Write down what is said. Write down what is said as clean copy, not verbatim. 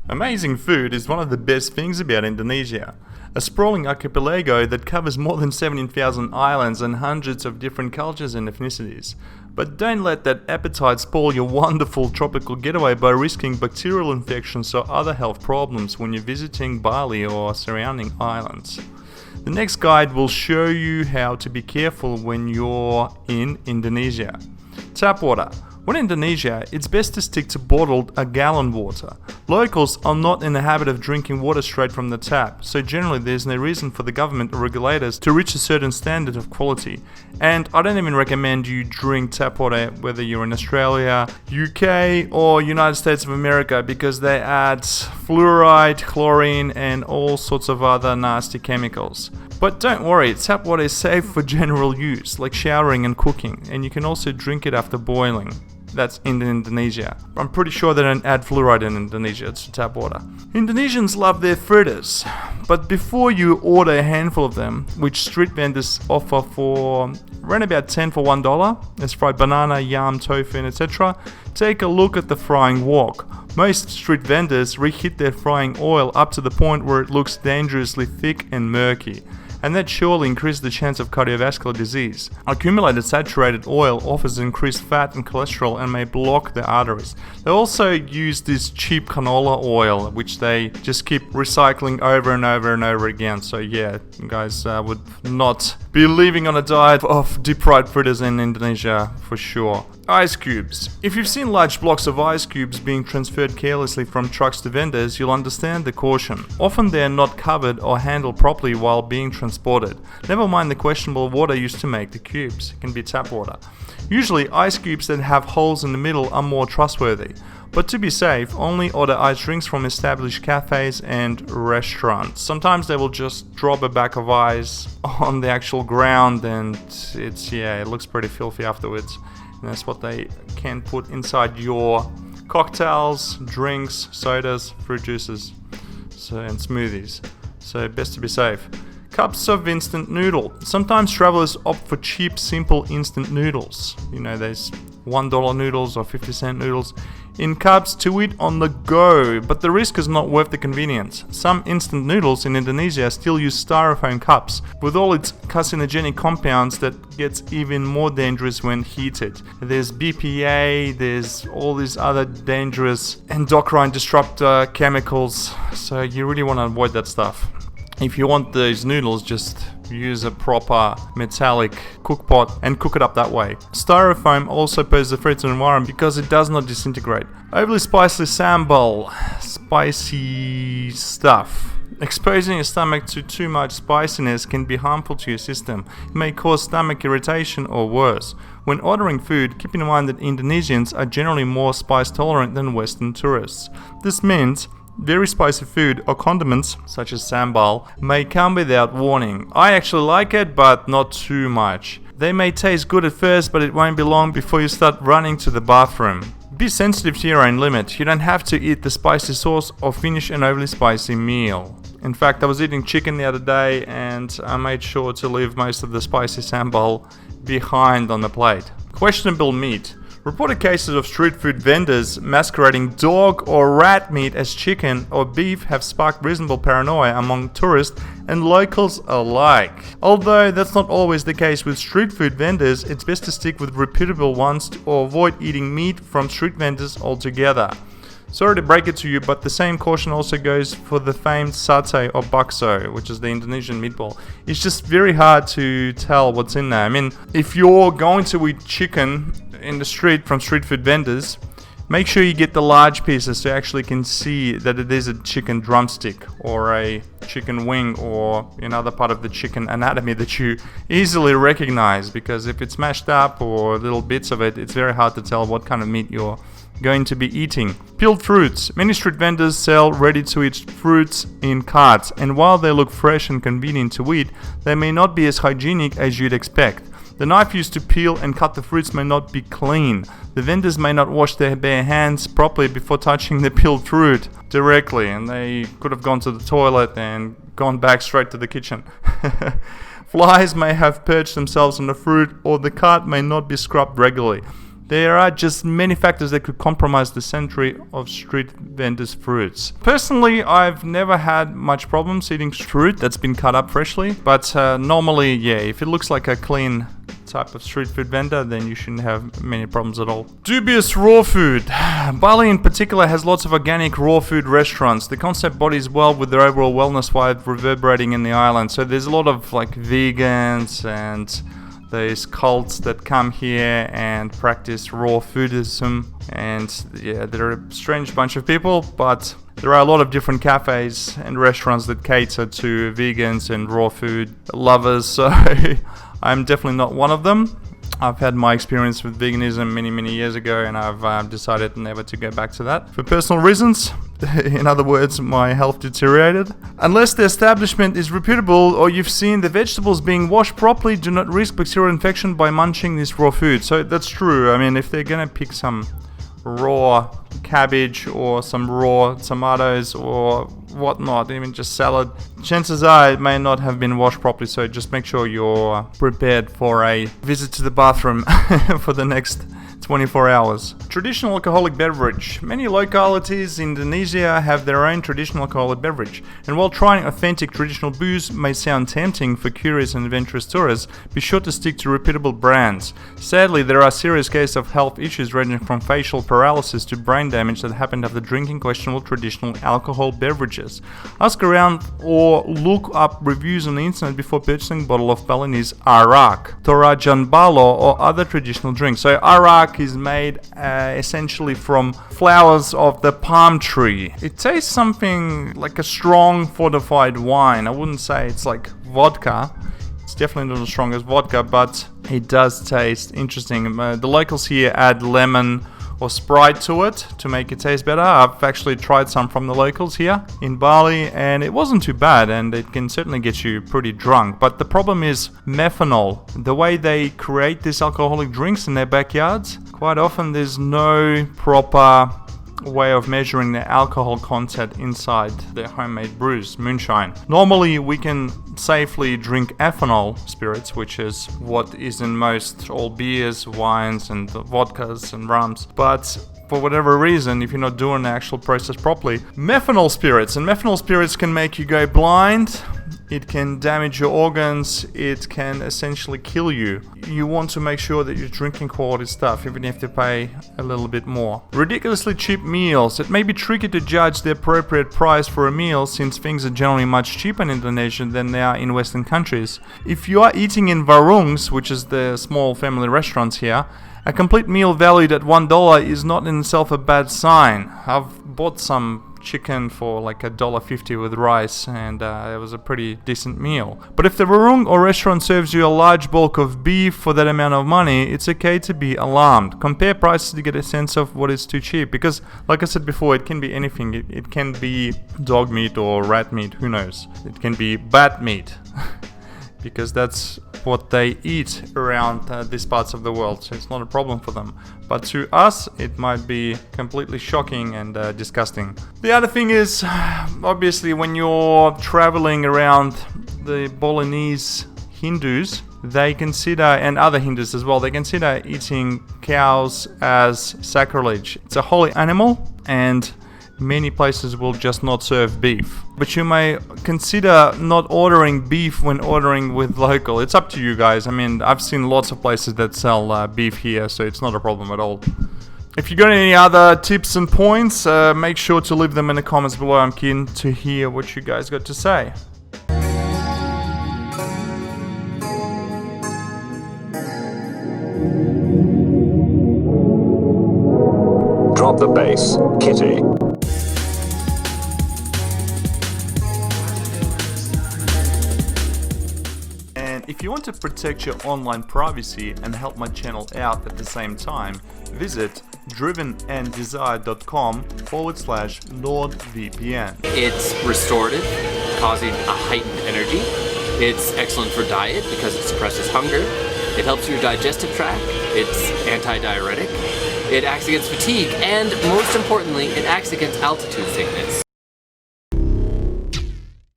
Amazing food is one of the best things about Indonesia. A sprawling archipelago that covers more than 17,000 islands and hundreds of different cultures and ethnicities. But don't let that appetite spoil your wonderful tropical getaway by risking bacterial infections or other health problems when you're visiting Bali or surrounding islands. The next guide will show you how to be careful when you're in Indonesia. Tap water. When in Indonesia, it's best to stick to bottled or gallon water. Locals are not in the habit of drinking water straight from the tap, so generally there's no reason for the government or regulators to reach a certain standard of quality. And I don't even recommend you drink tap water whether you're in Australia, UK or United States of America, because they add fluoride, chlorine and all sorts of other nasty chemicals. But don't worry, tap water is safe for general use, like showering and cooking, and you can also drink it after boiling. That's in Indonesia. I'm pretty sure they don't add fluoride in Indonesia, it's tap water. Indonesians love their fritters, but before you order a handful of them, which street vendors offer for around about 10 for $1, there's fried banana, yam, tofu, and etc., take a look at the frying wok. Most street vendors reheat their frying oil up to the point where it looks dangerously thick and murky, and that surely increases the chance of cardiovascular disease. Accumulated saturated oil offers increased fat and cholesterol and may block the arteries. They also use this cheap canola oil, which they just keep recycling over and over and over again. So yeah, you guys would not be living on a diet of deep-fried fritters in Indonesia for sure. Ice cubes. If you've seen large blocks of ice cubes being transferred carelessly from trucks to vendors, you'll understand the caution. Often they are not covered or handled properly while being transported. Never mind the questionable water used to make the cubes. It can be tap water. Usually ice cubes that have holes in the middle are more trustworthy. But to be safe, only order ice drinks from established cafes and restaurants. Sometimes they will just drop a bag of ice on the actual ground and it looks pretty filthy afterwards. And that's what they can put inside your cocktails, drinks, sodas, fruit juices, and smoothies. So best to be safe. Cups of instant noodle. Sometimes travelers opt for cheap, simple instant noodles. You know, there's $1 noodles or 50-cent noodles in cups to eat on the go, but the risk is not worth the convenience. Some instant noodles in Indonesia still use styrofoam cups with all its carcinogenic compounds that gets even more dangerous when heated. There's BPA, there's all these other dangerous endocrine disruptor chemicals, so you really want to avoid that stuff. If you want those noodles, just use a proper metallic cook pot and cook it up that way. Styrofoam also poses a threat to the environment because it does not disintegrate. Overly spicy sambal, spicy stuff. Exposing your stomach to too much spiciness can be harmful to your system. It may cause stomach irritation or worse. When ordering food, keep in mind that Indonesians are generally more spice tolerant than Western tourists. This means very spicy food or condiments, such as sambal, may come without warning. I actually like it, but not too much. They may taste good at first, but it won't be long before you start running to the bathroom. Be sensitive to your own limit. You don't have to eat the spicy sauce or finish an overly spicy meal. In fact, I was eating chicken the other day and I made sure to leave most of the spicy sambal behind on the plate. Questionable meat. Reported cases of street food vendors masquerading dog or rat meat as chicken or beef have sparked reasonable paranoia among tourists and locals alike. Although that's not always the case with street food vendors, it's best to stick with reputable ones or avoid eating meat from street vendors altogether. Sorry to break it to you, but the same caution also goes for the famed satay or bakso, which is the Indonesian meatball. It's just very hard to tell what's in there. I mean, if you're going to eat chicken in the street from street food vendors, make sure you get the large pieces so you actually can see that it is a chicken drumstick or a chicken wing or another part of the chicken anatomy that you easily recognize, because if it's mashed up or little bits of it, it's very hard to tell what kind of meat you're going to be eating. Peeled fruits. Many street vendors sell ready-to-eat fruits in carts, and while they look fresh and convenient to eat, they may not be as hygienic as you'd expect. The knife used to peel and cut the fruits may not be clean. The vendors may not wash their bare hands properly before touching the peeled fruit directly, and they could have gone to the toilet and gone back straight to the kitchen. Flies may have perched themselves on the fruit, or the cart may not be scrubbed regularly. There are just many factors that could compromise the century of street vendors' fruits. Personally, I've never had much problems eating fruit that's been cut up freshly, but normally, yeah, if it looks like a clean type of street food vendor, then you shouldn't have many problems at all. Dubious raw food. Bali in particular has lots of organic raw food restaurants. The concept bodies well with their overall wellness vibe reverberating in the island. So there's a lot of like vegans and these cults that come here and practice raw foodism, and yeah, they're a strange bunch of people, but there are a lot of different cafes and restaurants that cater to vegans and raw food lovers, so I'm definitely not one of them. I've had my experience with veganism many years ago, and I've decided never to go back to that for personal reasons. In other words, my health deteriorated. Unless the establishment is reputable or you've seen the vegetables being washed properly, do not risk bacterial infection by munching this raw food. So that's true. I mean, if they're gonna pick some raw cabbage or some raw tomatoes or whatnot, even just salad, chances are it may not have been washed properly, so just make sure you're prepared for a visit to the bathroom for the next 24 hours. Traditional alcoholic beverage. Many localities in Indonesia have their own traditional alcoholic beverage, and while trying authentic traditional booze may sound tempting for curious and adventurous tourists, be sure to stick to reputable brands. Sadly, there are serious cases of health issues ranging from facial paralysis to brain damage that happened after drinking questionable traditional alcohol beverages. Ask around or look up reviews on the internet before purchasing a bottle of Balinese arak, torajan balo, or other traditional drinks. So arak is made essentially from flowers of the palm tree. It tastes something like a strong fortified wine. I wouldn't say it's like vodka. It's definitely not as strong as vodka, but it does taste interesting. The locals here add lemon or Sprite to it to make it taste better. I've actually tried some from the locals here in Bali, and it wasn't too bad, and it can certainly get you pretty drunk. But the problem is methanol. The way they create these alcoholic drinks in their backyards, quite often there's no proper way of measuring the alcohol content inside their homemade brews, moonshine. Normally we can safely drink ethanol spirits, which is what is in most all beers, wines and vodkas and rums, but for whatever reason, if you're not doing the actual process properly, methanol spirits can make you go blind. It can damage your organs. It can essentially kill you. You want to make sure that you're drinking quality stuff, even if you have to pay a little bit more. Ridiculously cheap meals. It may be tricky to judge the appropriate price for a meal, since things are generally much cheaper in Indonesia than they are in Western countries. If you are eating in warungs, which is the small family restaurants here, a complete meal valued at $1 is not in itself a bad sign. I've bought some chicken for like $1.50 with rice, and it was a pretty decent meal. But if the warung or restaurant serves you a large bulk of beef for that amount of money, it's okay to be alarmed. Compare prices to get a sense of what is too cheap, because like I said before, it can be anything. It can be dog meat or rat meat, who knows. It can be bat meat because that's what they eat around these parts of the world, so it's not a problem for them. But to us, it might be completely shocking and disgusting. The other thing is, obviously, when you're traveling around, the Balinese Hindus, they consider, and other Hindus as well, they consider eating cows as sacrilege. It's a holy animal, and many places will just not serve beef. But you may consider not ordering beef when ordering with local. It's up to you guys. I mean, I've seen lots of places that sell beef here, so it's not a problem at all. If you got any other tips and points, make sure to leave them in the comments below. I'm keen to hear what you guys got to say. Drop the bass, Kitty. If you want to protect your online privacy and help my channel out at the same time, visit drivenanddesired.com/NordVPN. It's restorative, causing a heightened energy. It's excellent for diet because it suppresses hunger. It helps your digestive tract. It's anti-diuretic. It acts against fatigue, and most importantly, it acts against altitude sickness.